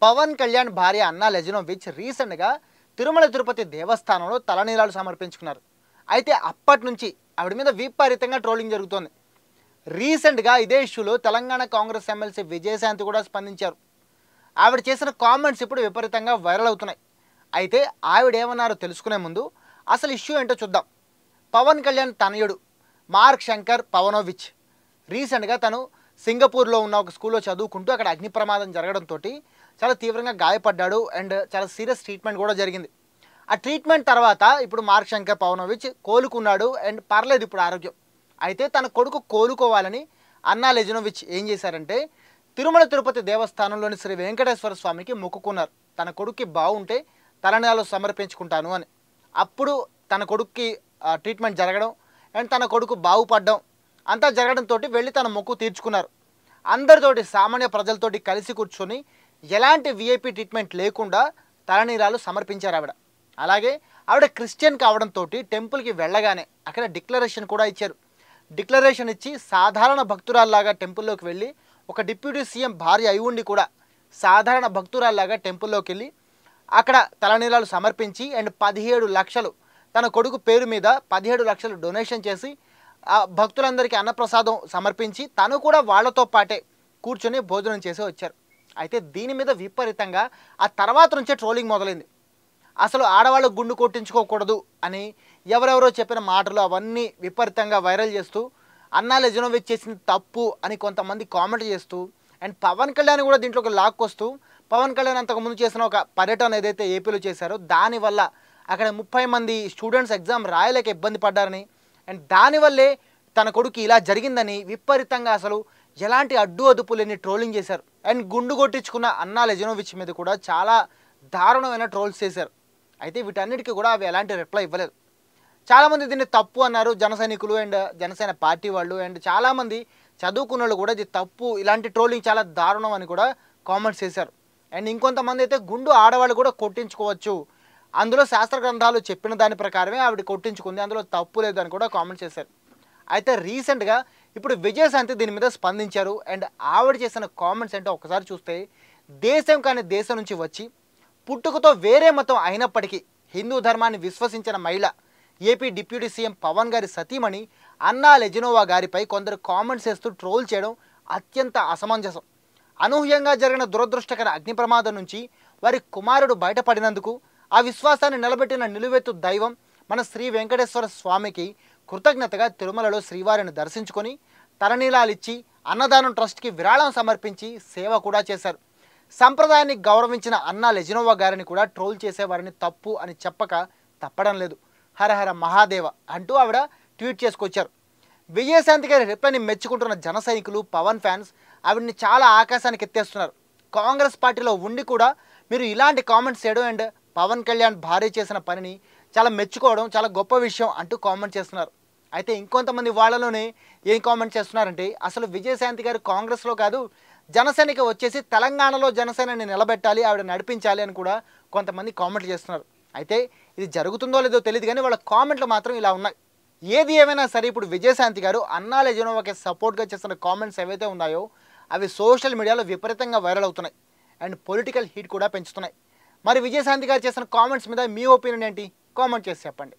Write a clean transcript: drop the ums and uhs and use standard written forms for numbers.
పవన్ కళ్యాణ్ భార్య అన్నా లెజినోవిచ్ రీసెంట్గా తిరుమల తిరుపతి దేవస్థానంలో తలనీలాలు సమర్పించుకున్నారు. అయితే అప్పటి నుంచి ఆవిడ మీద విపరీతంగా ట్రోలింగ్ జరుగుతోంది. రీసెంట్గా ఇదే ఇష్యూలో తెలంగాణ కాంగ్రెస్ ఎమ్మెల్సీ విజయశాంతి కూడా స్పందించారు. ఆవిడ చేసిన కామెంట్స్ ఇప్పుడు విపరీతంగా వైరల్ అవుతున్నాయి. అయితే ఆవిడ ఏమన్నారో తెలుసుకునే ముందు అసలు ఇష్యూ ఏంటో చూద్దాం. పవన్ కళ్యాణ్ తనయుడు మార్క్ శంకర్ పవనోవిచ్ రీసెంట్గా తను సింగపూర్లో ఉన్న ఒక స్కూల్లో చదువుకుంటూ అక్కడ అగ్ని ప్రమాదం జరగడంతో చాలా తీవ్రంగా గాయపడ్డాడు అండ్ చాలా సీరియస్ ట్రీట్మెంట్ కూడా జరిగింది. ఆ ట్రీట్మెంట్ తర్వాత ఇప్పుడు మార్క్ శంకర్ పవనోవిచ్ కోలుకున్నాడు అండ్ పర్లేదు ఇప్పుడు ఆరోగ్యం. అయితే తన కొడుకు కోలుకోవాలని అన్నా లెజినోవిచ్ ఏం చేశారంటే తిరుమల తిరుపతి దేవస్థానంలోని శ్రీ వెంకటేశ్వర స్వామికి మొక్కుకున్నారు. తన కొడుక్కి బాగుంటే తలనీలాలు సమర్పించుకుంటాను అని. అప్పుడు తన కొడుక్కి ట్రీట్మెంట్ జరగడం అండ్ తన కొడుకు బాగుపడడం అంతా జరగడంతో వెళ్ళి తన మొక్కు తీర్చుకున్నారు. అందరితోటి సామాన్య ప్రజలతోటి కలిసి కూర్చొని ఎలాంటి విఐపి ట్రీట్మెంట్ లేకుండా తలనీలాలు సమర్పించారు ఆవిడ. అలాగే ఆవిడ క్రిస్టియన్ కావడంతో టెంపుల్కి వెళ్ళగానే అక్కడ డిక్లరేషన్ కూడా ఇచ్చారు. డిక్లరేషన్ ఇచ్చి సాధారణ భక్తురాల్లాగా టెంపుల్లోకి వెళ్ళి ఒక డిప్యూటీ సీఎం భార్య అయి ఉండి కూడా సాధారణ భక్తురాల్లాగా టెంపుల్లోకి వెళ్ళి అక్కడ తలనీలాలు సమర్పించి అండ్ 17 లక్షలు తన కొడుకు పేరు మీద 17 లక్షలు డొనేషన్ చేసి భక్తులందరికీ అన్నప్రసాదం సమర్పించి తను కూడా వాళ్ళతో పాటే కూర్చొని భోజనం చేసి వచ్చారు. అయితే దీని మీద విపరీతంగా ఆ తర్వాత నుంచే ట్రోలింగ్ మొదలైంది. అసలు ఆడవాళ్ళు గుండు కొట్టించుకోకూడదు అని ఎవరెవరో చెప్పిన మాటలు అవన్నీ విపరీతంగా వైరల్ చేస్తూ అన్నా లెజినోవిచ్ చేసిన తప్పు అని కొంతమంది కామెంట్ చేస్తూ అండ్ పవన్ కళ్యాణ్ కూడా దీంట్లోకి లాక్కొస్తూ పవన్ కళ్యాణ్ అంతకుముందు చేసిన ఒక పర్యటన ఏదైతే ఏపీలో చేశారో దానివల్ల అక్కడ 30 మంది స్టూడెంట్స్ ఎగ్జామ్ రాయలేక ఇబ్బంది పడ్డారని అండ్ దానివల్లే తన కొడుకు ఇలా జరిగిందని విపరీతంగా అసలు ఎలాంటి అడ్డు అదుపు లేని ట్రోలింగ్ చేశారు. అండ్ గుండు కొట్టించుకున్న అన్నా లెజినోవిచ్ మీద కూడా చాలా దారుణమైన ట్రోల్స్ చేశారు. అయితే వీటన్నిటికీ కూడా అవి ఎలాంటి రిప్లై ఇవ్వలేదు. చాలామంది దీన్ని తప్పు అన్నారు, జన సైనికులు అండ్ జనసేన పార్టీ వాళ్ళు అండ్ చాలామంది చదువుకున్న వాళ్ళు కూడా ఇది తప్పు, ఇలాంటి ట్రోలింగ్ చాలా దారుణం అని కూడా కామెంట్స్ చేశారు. అండ్ ఇంకొంతమంది అయితే గుండు ఆడవాళ్ళు కూడా కొట్టించుకోవచ్చు, అందులో శాస్త్ర గ్రంథాలు చెప్పిన దాని ప్రకారమే ఆవిడ కొట్టించుకుంది, అందులో తప్పు లేదు అని కూడా కామెంట్ చేశారు. అయితే రీసెంట్గా ఇప్పుడు విజయశాంతి దీని మీద స్పందించారు. అండ్ ఆవిడ చేసిన కామెంట్స్ ఏంటో ఒకసారి చూస్తే దేశం కాని దేశం నుంచి వచ్చి పుట్టుకతో వేరే మతం అయినప్పటికీ హిందూ ధర్మాన్ని విశ్వసించిన మహిళ ఏపీ డిప్యూటీ సీఎం పవన్ గారి సతీమణి అన్నా లెజినోవా గారిపై కొందరు కామెంట్స్ చేస్తూ ట్రోల్ చేయడం అత్యంత అసమంజసం. అనూహ్యంగా జరిగిన దురదృష్టకర అగ్ని ప్రమాదం నుంచి వారి కుమారుడు బయటపడినందుకు ఆ విశ్వాసాన్ని నిలబెట్టిన నిలువెత్తు దైవం మన శ్రీ వెంకటేశ్వర స్వామికి కృతజ్ఞతగా తిరుమలలో శ్రీవారిని దర్శించుకొని తలనీలాలు ఇచ్చి అన్నదానం ట్రస్ట్కి విరాళం సమర్పించి సేవ కూడా చేశారు. సంప్రదాయాన్ని గౌరవించిన అన్నా లెజినోవా గారిని కూడా ట్రోల్ చేసేవారిని తప్పు అని చెప్పక తప్పడం లేదు. హరహర మహాదేవ అంటూ ఆవిడ ట్వీట్ చేసుకొచ్చారు. విజయశాంతి గారి రిప్లైని మెచ్చుకుంటున్న జన సైనికులు పవన్ ఫ్యాన్స్ ఆవిడని చాలా ఆకాశానికి ఎత్తేస్తున్నారు. కాంగ్రెస్ పార్టీలో ఉండి కూడా మీరు ఇలాంటి కామెంట్స్ చేయడం అండ్ పవన్ కళ్యాణ్ భార్య చేసిన పనిని చాలా మెచ్చుకోవడం చాలా గొప్ప విషయం అంటూ కామెంట్ చేస్తున్నారు. అయితే ఇంకొంతమంది వాళ్ళలోనే ఏం కామెంట్ చేస్తున్నారంటే అసలు విజయశాంతి గారు కాంగ్రెస్లో కాదు జనసేనకి వచ్చేసి తెలంగాణలో జనసేనని నిలబెట్టాలి, ఆవిడ నడిపించాలి అని కూడా కొంతమంది కామెంట్లు చేస్తున్నారు. అయితే ఇది జరుగుతుందో లేదో తెలియదు కానీ వాళ్ళ కామెంట్లు మాత్రం ఇలా ఉన్నాయి. ఏది ఏమైనా సరే ఇప్పుడు విజయశాంతి గారు అన్నా లెజినోవాకి సపోర్ట్గా చేస్తున్న కామెంట్స్ ఏవైతే ఉన్నాయో అవి సోషల్ మీడియాలో విపరీతంగా వైరల్ అవుతున్నాయి అండ్ పొలిటికల్ హీట్ కూడా పెంచుతున్నాయి. మరి విజయశాంతి గారు చేసిన కామెంట్స్ మీద మీ ఒపీనియన్ ఏంటి? కామెంట్ చేసి చెప్పండి.